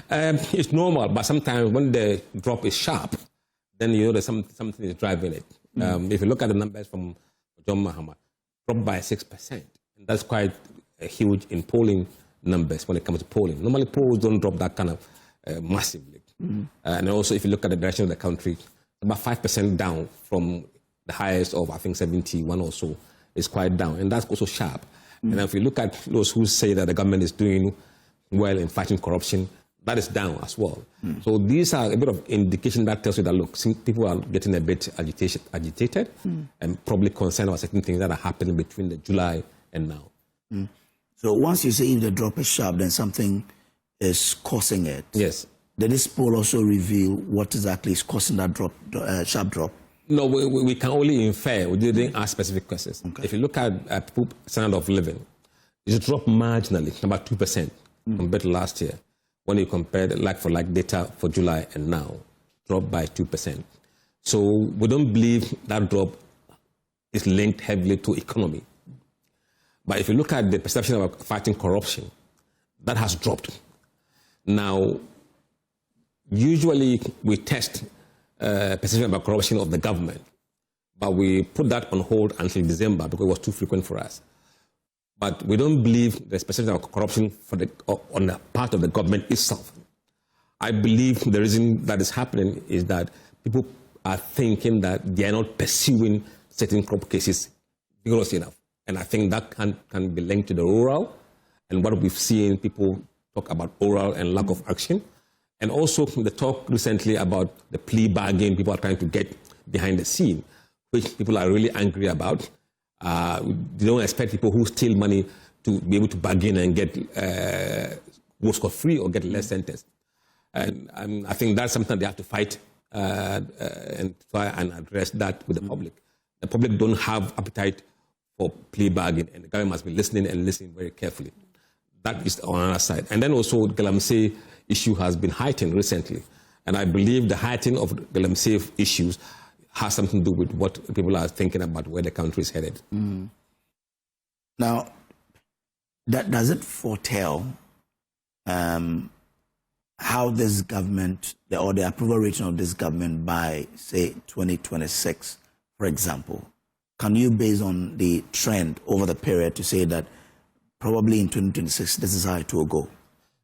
It's normal, but sometimes when the drop is sharp, then you know that something is driving it. If you look at the numbers from John Mahama, dropped by 6%. And that's quite huge in polling numbers when it comes to polling. Normally, polls don't drop that kind of massively. And also, if you look at the direction of the country, about 5% down from the highest of, I think, 71 or so, is quite down. And that's also sharp. And if you look at those who say that the government is doing well in fighting corruption, that is down as well. So these are a bit of indication that tells you that, look, people are getting a bit agitated and probably concerned about certain things that are happening between the July and now. So once you say if the drop is sharp, then something is causing it. Yes. Did this poll also reveal what exactly is causing that drop, sharp drop? No, we can only infer. We didn't ask specific questions. Okay. If you look at standard of living, it's dropped marginally, about 2% compared to last year. When you compare the like-for-like data for July and now, dropped by 2%. So we don't believe that drop is linked heavily to economy. But if you look at the perception of fighting corruption, that has dropped. Now, usually we test perception about corruption of the government, but we put that on hold until December because it was too frequent for us. But we don't believe there's perception of corruption on the part of the government itself. I believe the reason that is happening is that people are thinking that they are not pursuing certain crop cases vigorously enough. And I think that can be linked to the rural and what we've seen people talk about oral and lack of action. And also the talk recently about the plea bargain people are trying to get behind the scene, which people are really angry about. They don't expect people who steal money to be able to bargain and get go scot-free or get less sentence. And I think that's something they have to fight and try and address that with the public. The public don't have appetite for plea bargain, and the government must be listening and listening very carefully. That is on our side. And then also the Galamsey issue has been heightened recently. And I believe the heightening of the Galamsey issues has something to do with what people are thinking about where the country is headed. Now, does it foretell how this government, or the approval rating of this government by, say, 2026, for example? Can you, based on the trend over the period, to say that probably in 2026, this is how it will go?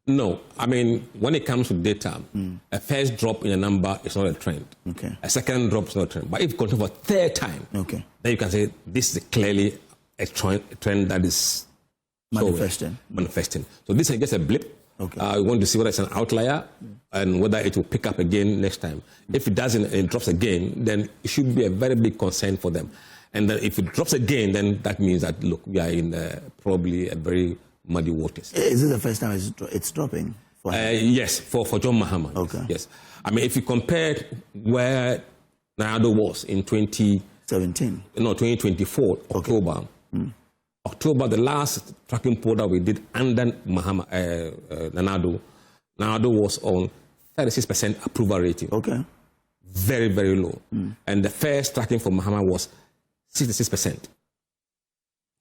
No. I mean, when it comes to data, a first drop in a number is not a trend. Okay. A second drop is not a trend. But if you continue for a third time, then you can say this is clearly a trend that is manifesting. So this is just a blip. We want to see whether it's an outlier and whether it will pick up again next time. If it doesn't and it drops again, then it should be a very big concern for them. And then if it drops again, then that means that, look, we are in probably a very muddy waters. Is it the first time it's dropping? Yes, for John Mahama. Okay. Yes. I mean, if you compare where Narado was in 2024, October. October, the last tracking poll that we did under Mahama, Narado was on 36% approval rating. Okay. Very, very low. And the first tracking for Mahama was 66%.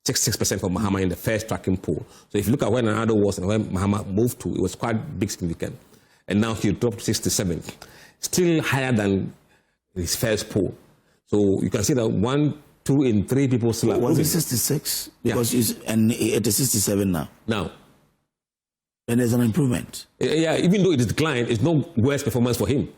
66% for Mahama in the first tracking poll. So if you look at where Narado was and where Mahama moved to, it was quite big significant. And now he dropped to 67. Still higher than his first poll. So you can see that 1, 2 in 3 people still are. Was it 66? Because and it is 67 now. Now. And there's an improvement. Yeah, even though it is declined, it's no worse performance for him.